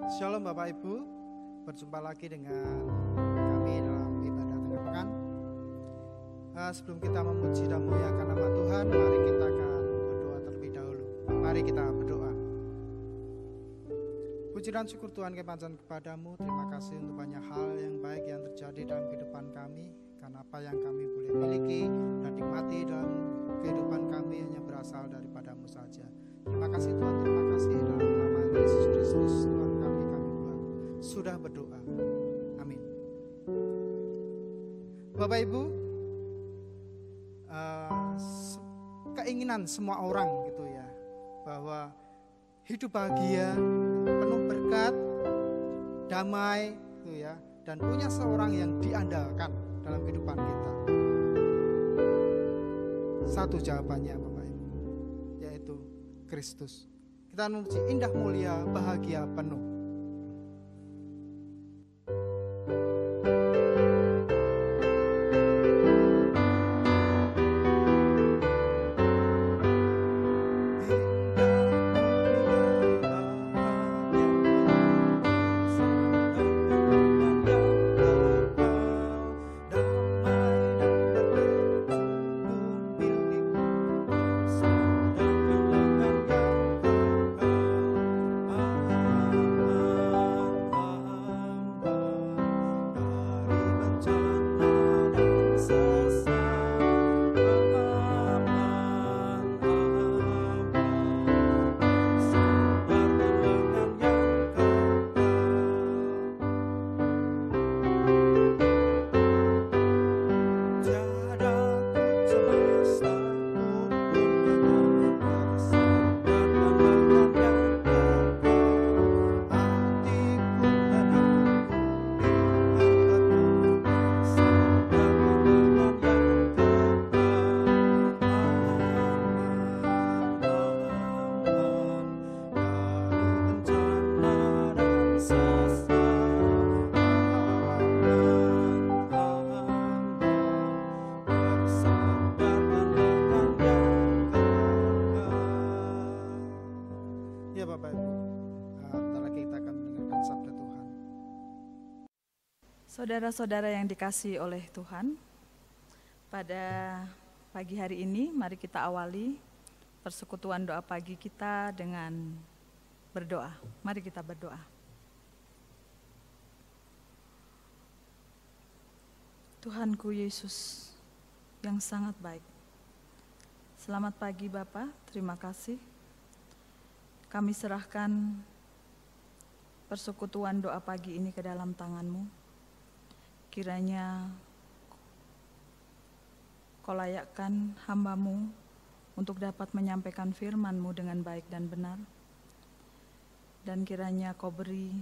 Shalom Bapak Ibu, berjumpa lagi dengan kami dalam ibadah tengah pekan. Sebelum kita memuji dan memuliakan nama Tuhan, mari kita akan berdoa terlebih dahulu. Mari kita berdoa. Puji dan syukur Tuhan kami panjatkan kepadamu. Terima kasih untuk banyak hal yang baik yang terjadi dalam kehidupan kami. Karena apa yang kami boleh miliki dan nikmati dalam kehidupan kami hanya berasal daripadamu saja. Terima kasih Tuhan, terima kasih dalam nama Yesus Kristus Tuhan kami sudah berdoa. Amin. Bapak Ibu, keinginan semua orang gitu ya, bahwa hidup bahagia, penuh berkat, damai gitu ya, dan punya seorang yang diandalkan dalam kehidupan kita. Satu jawabannya Bapak Ibu, yaitu Kristus. Kita memuji indah mulia bahagia penuh. Saudara-saudara yang dikasihi oleh Tuhan, pada pagi hari ini mari kita awali persekutuan doa pagi kita dengan berdoa. Mari kita berdoa. Tuhanku Yesus yang sangat baik, selamat pagi Bapa, terima kasih. Kami serahkan persekutuan doa pagi ini ke dalam tangan-Mu. Kiranya Kau layakkan hamba-Mu untuk dapat menyampaikan firman-Mu dengan baik dan benar. Dan kiranya Kau beri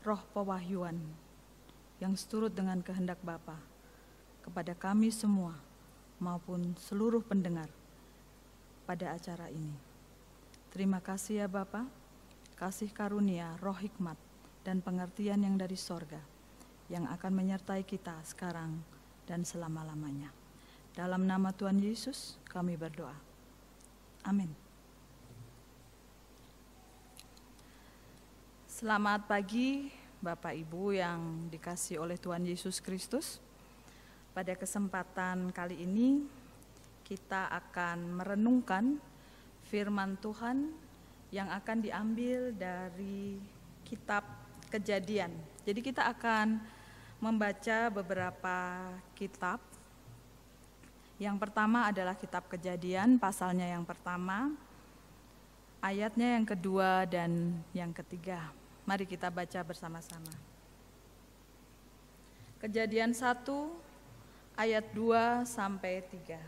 roh pewahyuan yang seturut dengan kehendak Bapa kepada kami semua maupun seluruh pendengar pada acara ini. Terima kasih ya Bapa, kasih karunia, roh hikmat dan pengertian yang dari sorga yang akan menyertai kita sekarang dan selama-lamanya. Dalam nama Tuhan Yesus kami berdoa. Amin. Selamat pagi Bapak Ibu yang dikasihi oleh Tuhan Yesus Kristus. Pada kesempatan kali ini kita akan merenungkan firman Tuhan yang akan diambil dari kitab Kejadian. Jadi kita akan membaca beberapa kitab. Yang pertama adalah kitab Kejadian, pasalnya yang pertama, ayatnya yang kedua dan yang ketiga. Mari kita baca bersama-sama. Kejadian 1 ayat 2 sampai 3.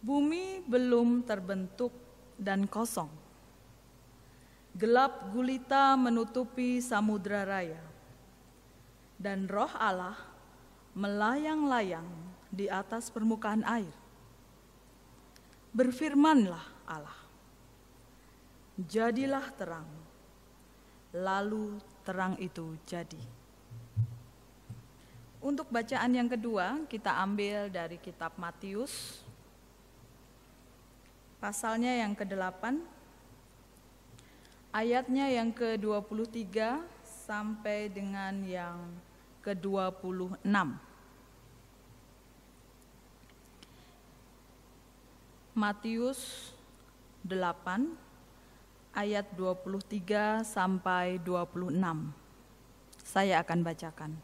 Bumi belum terbentuk dan kosong. Gelap gulita menutupi samudra raya, dan roh Allah melayang-layang di atas permukaan air. Berfirmanlah Allah, jadilah terang, lalu terang itu jadi. Untuk bacaan yang kedua, kita ambil dari kitab Matius, pasalnya yang ke-8, Ayatnya yang ke-23 sampai dengan yang ke-26. Matius 8 ayat 23 sampai 26. Saya akan bacakan.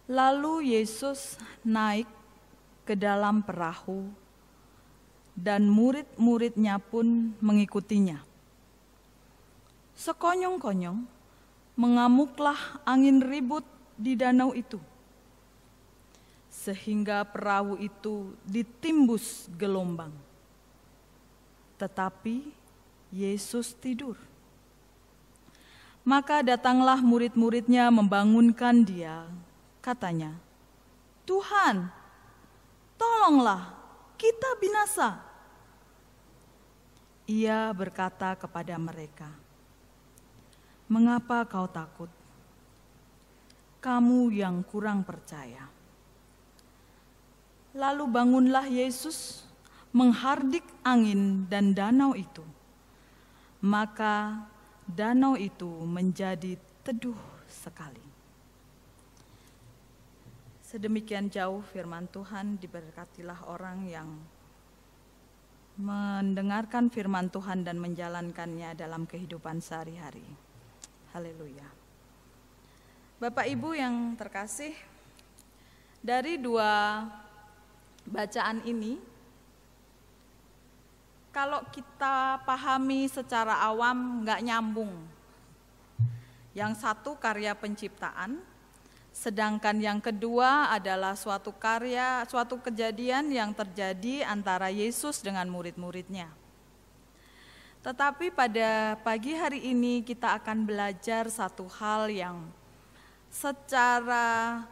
Lalu Yesus naik ke dalam perahu dan murid-muridnya pun mengikutinya. Sekonyong-konyong mengamuklah angin ribut di danau itu, sehingga perahu itu ditimbus gelombang. Tetapi Yesus tidur. Maka datanglah murid-muridnya membangunkan dia. Katanya, "Tuhan, tolonglah, kita binasa." Ia berkata kepada mereka, "Mengapa kau takut? Kamu yang kurang percaya." Lalu bangunlah Yesus, menghardik angin dan danau itu. Maka danau itu menjadi teduh sekali. Sedemikian jauh firman Tuhan, diberkatilah orang yang mendengarkan firman Tuhan dan menjalankannya dalam kehidupan sehari-hari. Haleluya. Bapak Ibu yang terkasih, dari dua bacaan ini, kalau kita pahami secara awam nggak nyambung. Yang satu karya penciptaan, sedangkan yang kedua adalah suatu kejadian yang terjadi antara Yesus dengan murid-muridnya. Tetapi pada pagi hari ini kita akan belajar satu hal yang secara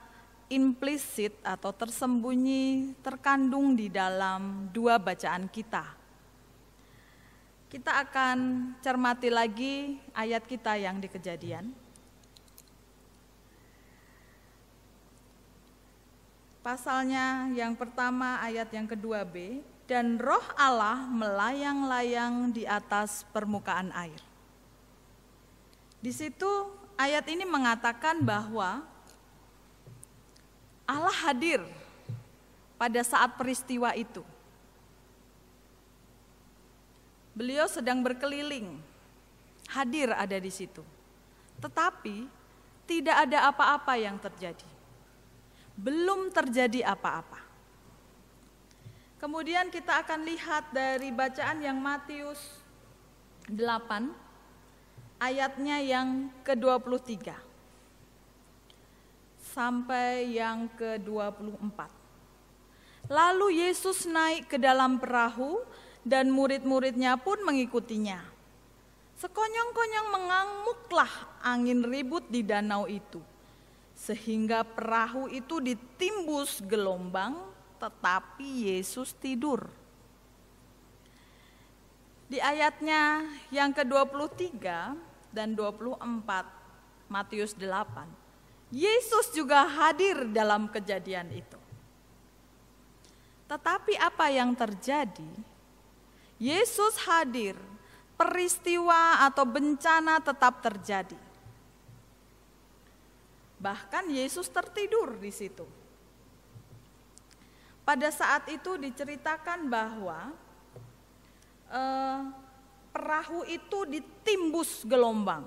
implisit atau tersembunyi terkandung di dalam dua bacaan kita. Kita akan cermati lagi ayat kita yang di Kejadian. Pasalnya yang pertama ayat yang kedua B, dan roh Allah melayang-layang di atas permukaan air. Di situ ayat ini mengatakan bahwa Allah hadir pada saat peristiwa itu. Beliau sedang berkeliling, hadir ada di situ. Tetapi tidak ada apa-apa yang terjadi. Belum terjadi apa-apa. Kemudian kita akan lihat dari bacaan yang Matius 8, ayatnya yang ke-23 sampai yang ke-24. Lalu Yesus naik ke dalam perahu dan murid-muridnya pun mengikutinya. Sekonyong-konyong mengamuklah angin ribut di danau itu, sehingga perahu itu ditimbus gelombang, tetapi Yesus tidur. Di ayatnya yang ke-23 dan 24 Matius 8, Yesus juga hadir dalam kejadian itu. Tetapi apa yang terjadi? Yesus hadir, peristiwa atau bencana tetap terjadi. Bahkan Yesus tertidur di situ. Pada saat itu diceritakan bahwa perahu itu ditimbus gelombang.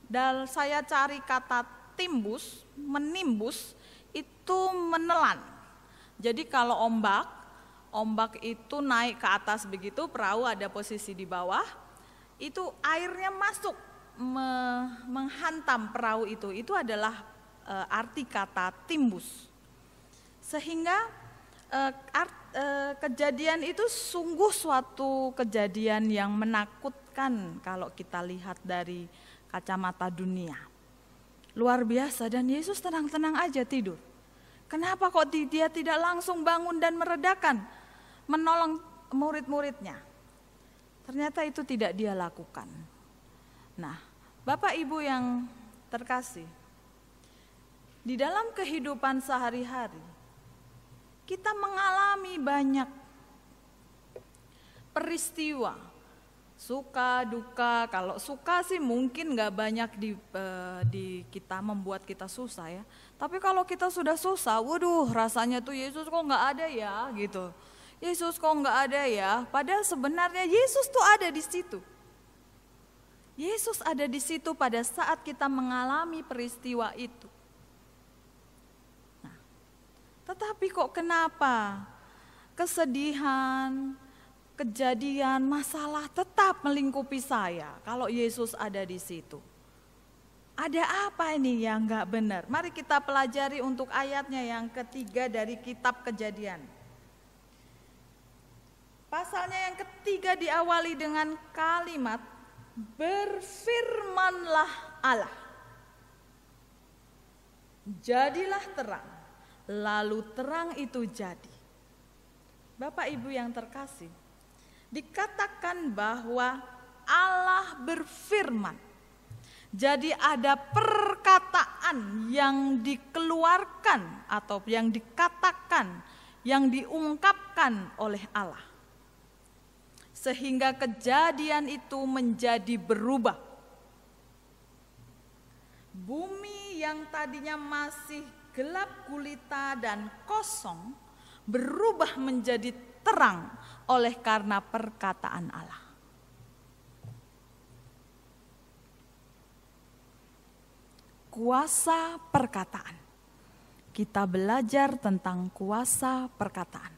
Dan saya cari kata timbus, menimbus, itu menelan. Jadi kalau ombak itu naik ke atas begitu, perahu ada posisi di bawah, itu airnya masuk menghantam perahu itu adalah arti kata timbus. Sehingga kejadian itu sungguh suatu kejadian yang menakutkan kalau kita lihat dari kacamata dunia. Luar biasa, dan Yesus tenang-tenang aja tidur. Kenapa kok dia tidak langsung bangun dan meredakan, menolong murid-muridnya? Ternyata itu tidak dia lakukan. Nah, Bapak Ibu yang terkasih, di dalam kehidupan sehari-hari, kita mengalami banyak peristiwa, Suka, duka, kalau suka sih mungkin gak banyak di kita membuat kita susah ya. Tapi kalau kita sudah susah, waduh rasanya tuh Yesus kok gak ada ya gitu. Yesus kok gak ada ya, padahal sebenarnya Yesus tuh ada di situ. Yesus ada di situ pada saat kita mengalami peristiwa itu. Nah, tetapi kok kenapa kesedihan, kejadian, masalah tetap melingkupi saya kalau Yesus ada di situ? Ada apa ini yang gak benar? Mari kita pelajari untuk ayatnya yang ketiga dari kitab Kejadian. Pasalnya yang ketiga diawali dengan kalimat berfirmanlah Allah. Jadilah terang, lalu terang itu jadi. Bapak Ibu yang terkasih, dikatakan bahwa Allah berfirman. Jadi ada perkataan yang dikeluarkan atau yang dikatakan, yang diungkapkan oleh Allah. Sehingga kejadian itu menjadi berubah. Bumi yang tadinya masih gelap gulita dan kosong berubah menjadi terang oleh karena perkataan Allah. Kuasa perkataan. Kita belajar tentang kuasa perkataan.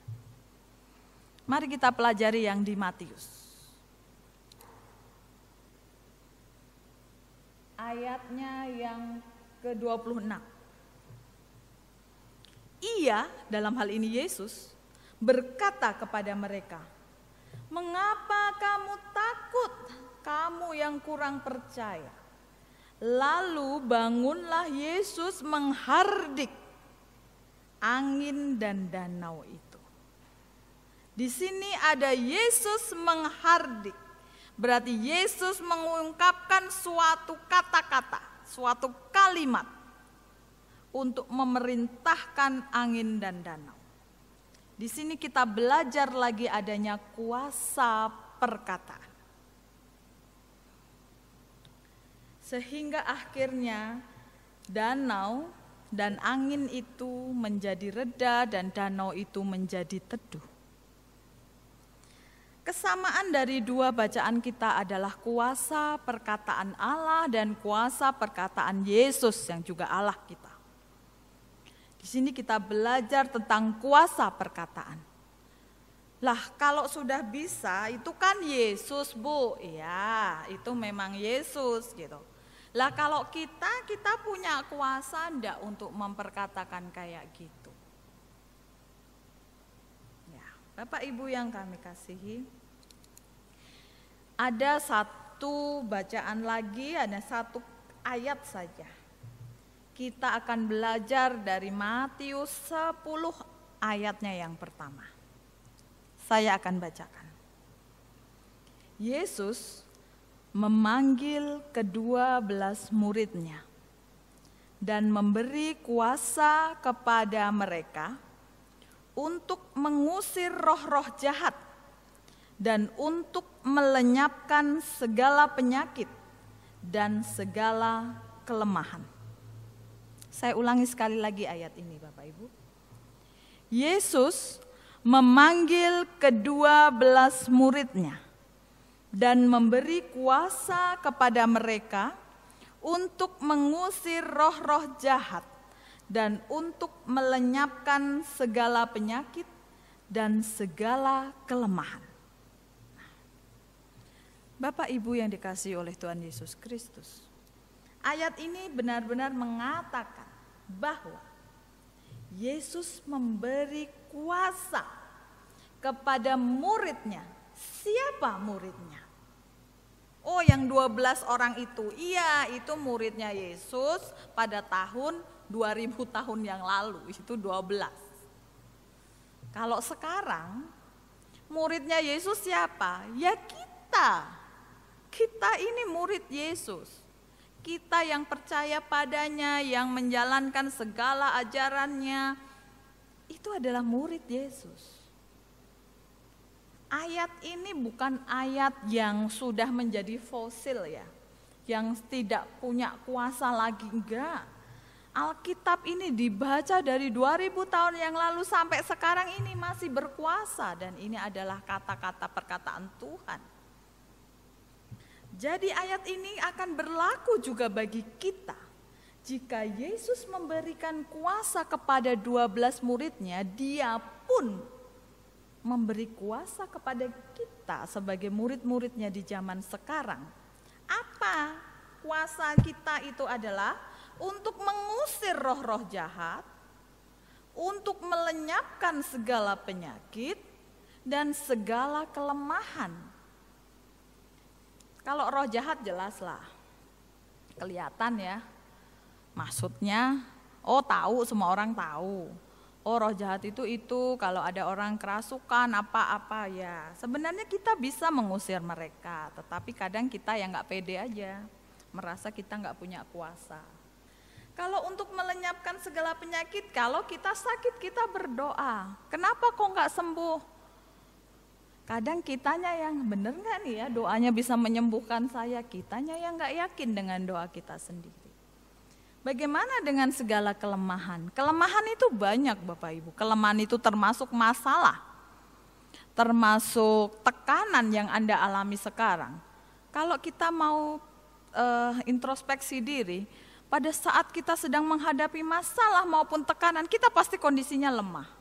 Mari kita pelajari yang di Matius. Ayatnya yang ke-26. Ia, dalam hal ini Yesus, berkata kepada mereka, "Mengapa kamu takut, kamu yang kurang percaya?" Lalu bangunlah Yesus menghardik angin dan danau itu. Di sini ada Yesus menghardik. Berarti Yesus mengungkapkan suatu kata-kata, suatu kalimat untuk memerintahkan angin dan danau. Di sini kita belajar lagi adanya kuasa perkataan. Sehingga akhirnya danau dan angin itu menjadi reda dan danau itu menjadi teduh. Kesamaan dari dua bacaan kita adalah kuasa perkataan Allah dan kuasa perkataan Yesus yang juga Allah kita. Di sini kita belajar tentang kuasa perkataan. Lah kalau sudah bisa itu kan Yesus, Bu. Ya, itu memang Yesus gitu. Lah kalau kita punya kuasa enggak untuk memperkatakan kayak gitu? Ya, Bapak Ibu yang kami kasihi, ada satu bacaan lagi, ada satu ayat saja. Kita akan belajar dari Matius 10 ayatnya yang pertama. Saya akan bacakan. Yesus memanggil ke-12 muridnya dan memberi kuasa kepada mereka untuk mengusir roh-roh jahat dan untuk melenyapkan segala penyakit dan segala kelemahan. Saya ulangi sekali lagi ayat ini Bapak Ibu. Yesus memanggil ke-12 muridnya dan memberi kuasa kepada mereka untuk mengusir roh-roh jahat dan untuk melenyapkan segala penyakit dan segala kelemahan. Bapak Ibu yang dikasihi oleh Tuhan Yesus Kristus, ayat ini benar-benar mengatakan bahwa Yesus memberi kuasa kepada muridnya. Siapa muridnya? Oh, yang 12 orang itu. Iya, itu muridnya Yesus pada tahun 2000 tahun yang lalu. Itu 12. Kalau sekarang muridnya Yesus siapa? Ya kita. Kita ini murid Yesus. Kita yang percaya padanya, yang menjalankan segala ajarannya, itu adalah murid Yesus. Ayat ini bukan ayat yang sudah menjadi fosil ya, yang tidak punya kuasa lagi, enggak. Alkitab ini dibaca dari 2000 tahun yang lalu sampai sekarang ini masih berkuasa, dan ini adalah kata-kata perkataan Tuhan. Jadi ayat ini akan berlaku juga bagi kita. Jika Yesus memberikan kuasa kepada 12 muridnya, dia pun memberi kuasa kepada kita sebagai murid-muridnya di zaman sekarang. Apa kuasa kita itu adalah? Untuk mengusir roh-roh jahat, untuk melenyapkan segala penyakit dan segala kelemahan. Kalau roh jahat jelaslah, kelihatan ya. Maksudnya, tahu, semua orang tahu. Roh jahat itu kalau ada orang kerasukan apa-apa ya. Sebenarnya kita bisa mengusir mereka, tetapi kadang kita yang nggak pede aja, merasa kita nggak punya kuasa. Kalau untuk melenyapkan segala penyakit, kalau kita sakit kita berdoa, kenapa kok nggak sembuh? Kadang kitanya yang bener nggak nih ya doanya bisa menyembuhkan saya, kitanya yang nggak yakin dengan doa kita sendiri. Bagaimana dengan segala kelemahan? Kelemahan itu banyak Bapak Ibu, kelemahan itu termasuk masalah, termasuk tekanan yang Anda alami sekarang. Kalau kita mau introspeksi diri, pada saat kita sedang menghadapi masalah maupun tekanan, kita pasti kondisinya lemah.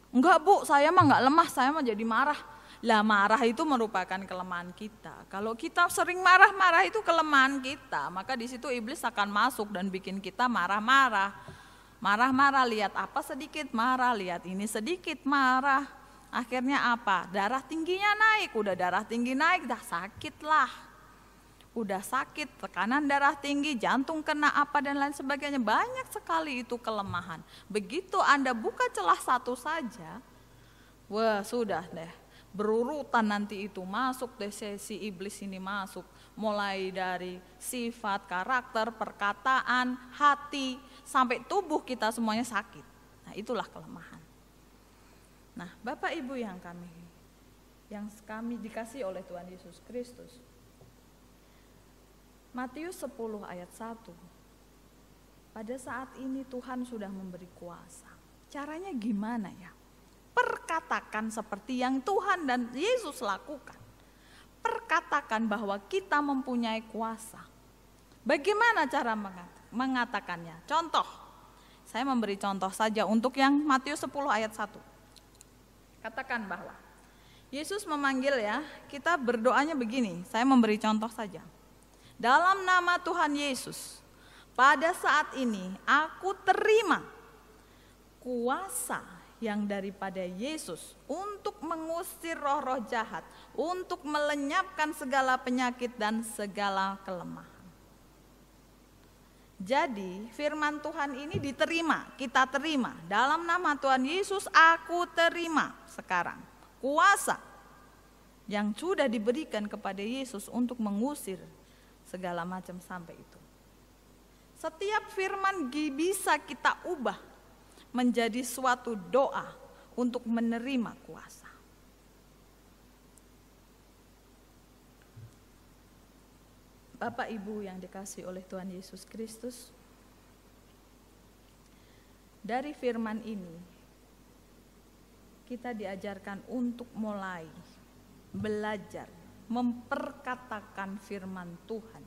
Enggak Bu, saya mah enggak lemah, saya mah jadi marah. Lah marah itu merupakan kelemahan kita. Kalau kita sering marah-marah itu kelemahan kita, maka di situ iblis akan masuk dan bikin kita marah-marah. Marah-marah, lihat apa sedikit marah, lihat ini sedikit marah. Akhirnya apa? Darah tingginya naik, udah darah tinggi naik, dah sakit lah. Udah sakit, tekanan darah tinggi, jantung kena apa dan lain sebagainya. Banyak sekali itu kelemahan. Begitu Anda buka celah satu saja, wah sudah deh, berurutan nanti itu masuk deh, si iblis ini masuk. Mulai dari sifat, karakter, perkataan, hati, sampai tubuh kita semuanya sakit. Nah itulah kelemahan. Nah Bapak Ibu yang kami dikasih oleh Tuhan Yesus Kristus, Matius 10 ayat 1. Pada saat ini Tuhan sudah memberi kuasa. Caranya gimana ya? Perkatakan seperti yang Tuhan dan Yesus lakukan. Perkatakan bahwa kita mempunyai kuasa. Bagaimana cara mengatakannya? Contoh, saya memberi contoh saja untuk yang Matius 10 ayat 1. Katakan bahwa Yesus memanggil ya, kita berdoanya begini, saya memberi contoh saja. Dalam nama Tuhan Yesus, pada saat ini aku terima kuasa yang daripada Yesus untuk mengusir roh-roh jahat, untuk melenyapkan segala penyakit dan segala kelemahan. Jadi firman Tuhan ini diterima, kita terima. Dalam nama Tuhan Yesus aku terima sekarang kuasa yang sudah diberikan kepada Yesus untuk mengusir segala macam sampai itu. Setiap firman bisa kita ubah menjadi suatu doa untuk menerima kuasa. Bapak Ibu yang dikasihi oleh Tuhan Yesus Kristus, dari firman ini kita diajarkan untuk mulai belajar memperkatakan firman Tuhan,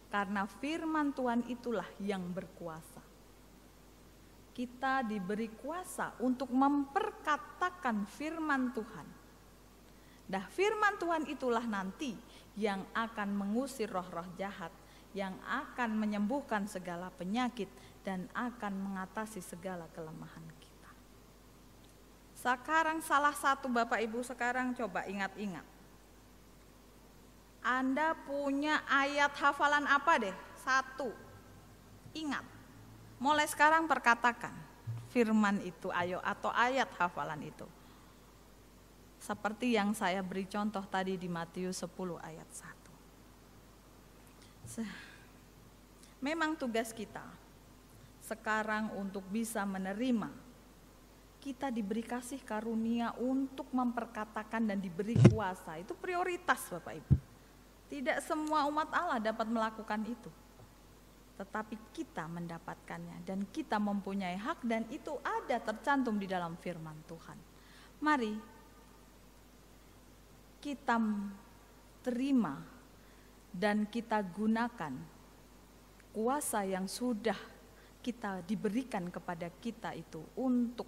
karena firman Tuhan itulah yang berkuasa. Kita diberi kuasa untuk memperkatakan firman Tuhan. Nah, firman Tuhan itulah nanti yang akan mengusir roh-roh jahat, yang akan menyembuhkan segala penyakit dan akan mengatasi segala kelemahan kita. Sekarang salah satu Bapak Ibu sekarang coba ingat-ingat. Anda punya ayat hafalan apa deh? 1. Ingat. Mulai sekarang perkatakan firman itu, ayo, atau ayat hafalan itu. Seperti yang saya beri contoh tadi di Matius 10 ayat 1. Memang tugas kita sekarang untuk bisa menerima kita diberi kasih karunia untuk memperkatakan dan diberi kuasa. Itu prioritas Bapak Ibu. Tidak semua umat Allah dapat melakukan itu. Tetapi kita mendapatkannya dan kita mempunyai hak, dan itu ada tercantum di dalam firman Tuhan. Mari kita terima dan kita gunakan kuasa yang sudah kita diberikan kepada kita itu untuk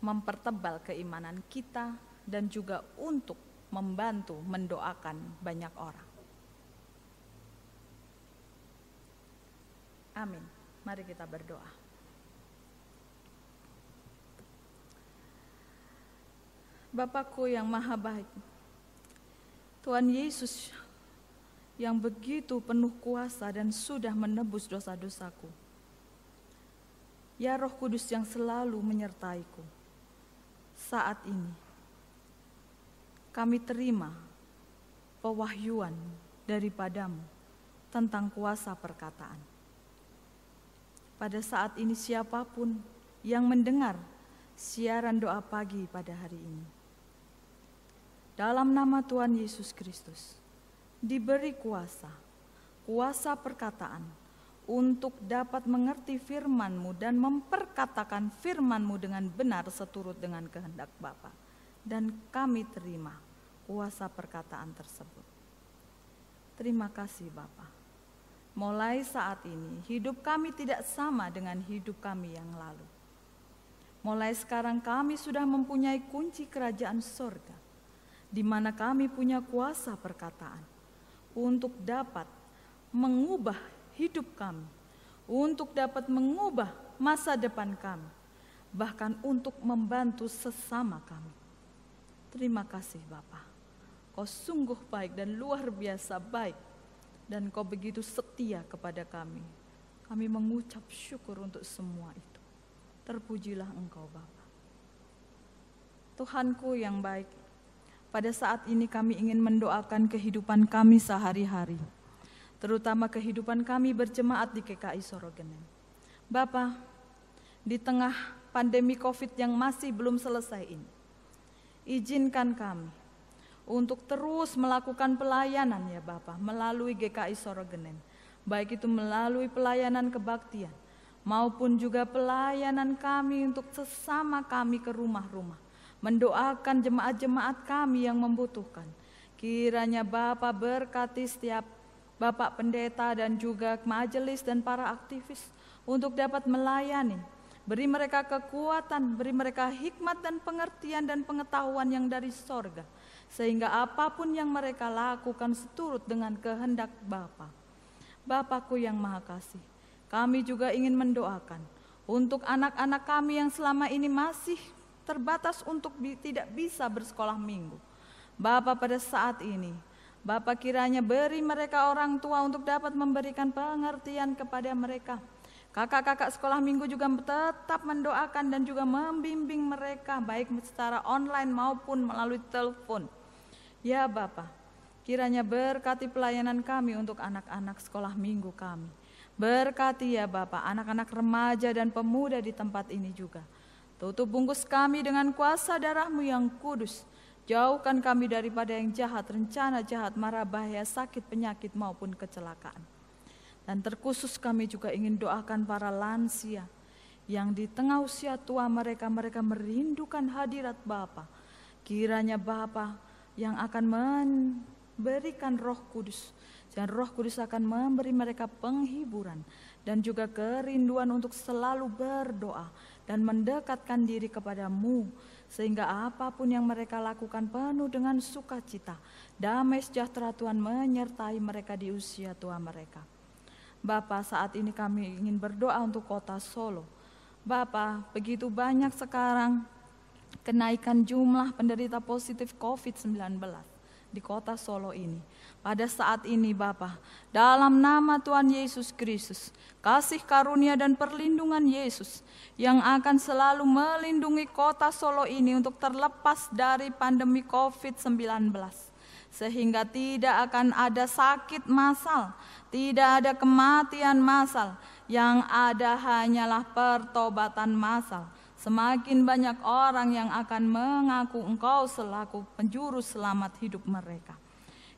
mempertebal keimanan kita dan juga untuk membantu mendoakan banyak orang. Amin. Mari kita berdoa. Bapakku yang maha baik, Tuhan Yesus yang begitu penuh kuasa dan sudah menebus dosa-dosaku. Ya Roh Kudus yang selalu menyertaiku, saat ini kami terima pewahyuan daripadamu tentang kuasa perkataan. Pada saat ini siapapun yang mendengar siaran doa pagi pada hari ini, dalam nama Tuhan Yesus Kristus, diberi kuasa perkataan untuk dapat mengerti firman-Mu dan memperkatakan firman-Mu dengan benar seturut dengan kehendak Bapa. Dan kami terima kuasa perkataan tersebut. Terima kasih Bapa. Mulai saat ini hidup kami tidak sama dengan hidup kami yang lalu. Mulai sekarang kami sudah mempunyai kunci kerajaan sorga, di mana kami punya kuasa perkataan untuk dapat mengubah hidup kami, untuk dapat mengubah masa depan kami, bahkan untuk membantu sesama kami. Terima kasih Bapa, Kau sungguh baik dan luar biasa baik, dan Kau begitu setia kepada kami. Kami mengucap syukur untuk semua itu. Terpujilah Engkau Bapa. Tuhanku yang baik, pada saat ini kami ingin mendoakan kehidupan kami sehari-hari, terutama kehidupan kami berjemaat di GKI Sorogenen. Bapa, di tengah pandemi COVID yang masih belum selesai ini, izinkan kami untuk terus melakukan pelayanan ya Bapa, melalui GKI Sorogenen, baik itu melalui pelayanan kebaktian, maupun juga pelayanan kami untuk sesama kami ke rumah-rumah, mendoakan jemaat-jemaat kami yang membutuhkan. Kiranya Bapa berkati setiap Bapak Pendeta dan juga majelis dan para aktivis untuk dapat melayani. Beri mereka kekuatan, beri mereka hikmat dan pengertian dan pengetahuan yang dari sorga, sehingga apapun yang mereka lakukan seturut dengan kehendak Bapa. Bapakku yang maha kasih, kami juga ingin mendoakan untuk anak-anak kami yang selama ini masih terbatas untuk tidak bisa bersekolah minggu. Bapa, pada saat ini Bapa kiranya beri mereka orang tua untuk dapat memberikan pengertian kepada mereka. Kakak-kakak sekolah minggu juga tetap mendoakan dan juga membimbing mereka baik secara online maupun melalui telepon. Ya Bapa, kiranya berkati pelayanan kami untuk anak-anak sekolah minggu kami. Berkati ya Bapa anak-anak remaja dan pemuda di tempat ini juga. Tutup bungkus kami dengan kuasa darah-Mu yang kudus. Jauhkan kami daripada yang jahat, rencana jahat, mara bahaya, sakit, penyakit maupun kecelakaan. Dan terkhusus kami juga ingin doakan para lansia yang di tengah usia tua mereka merindukan hadirat Bapa. Kiranya Bapa yang akan memberikan Roh Kudus, dan Roh Kudus akan memberi mereka penghiburan dan juga kerinduan untuk selalu berdoa dan mendekatkan diri kepada-Mu, sehingga apapun yang mereka lakukan penuh dengan sukacita. Damai sejahtera Tuhan menyertai mereka di usia tua mereka. Bapa, saat ini kami ingin berdoa untuk kota Solo. Bapa, begitu banyak sekarang kenaikan jumlah penderita positif COVID-19 di kota Solo ini. Pada saat ini Bapa, dalam nama Tuhan Yesus Kristus, kasih karunia dan perlindungan Yesus yang akan selalu melindungi kota Solo ini untuk terlepas dari pandemi COVID-19. Sehingga tidak akan ada sakit massal, tidak ada kematian massal, yang ada hanyalah pertobatan massal. semakin banyak orang yang akan mengaku Engkau selaku penjuru selamat hidup mereka.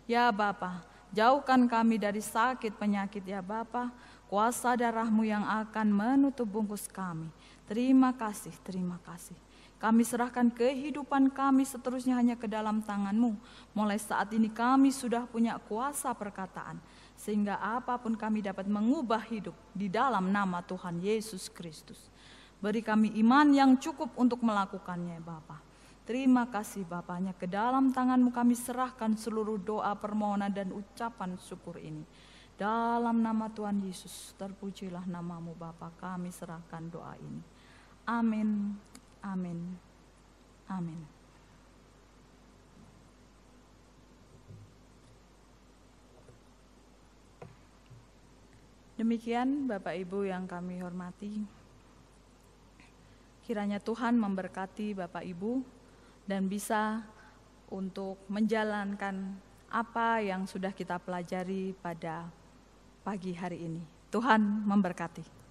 Ya Bapa, jauhkan kami dari sakit penyakit ya Bapa, kuasa darah-Mu yang akan menutup bungkus kami. Terima kasih, terima kasih. Kami serahkan kehidupan kami seterusnya hanya ke dalam tangan-Mu. Mulai saat ini kami sudah punya kuasa perkataan, sehingga apapun kami dapat mengubah hidup di dalam nama Tuhan Yesus Kristus. Beri kami iman yang cukup untuk melakukannya Bapa. Terima kasih Bapa, hanya ke dalam tangan-Mu kami serahkan seluruh doa, permohonan dan ucapan syukur ini. Dalam nama Tuhan Yesus, terpujilah nama-Mu Bapa, kami serahkan doa ini. Amin. Amin. Amin. Demikian Bapak Ibu yang kami hormati. Kiranya Tuhan memberkati Bapak Ibu dan bisa untuk menjalankan apa yang sudah kita pelajari pada pagi hari ini. Tuhan memberkati.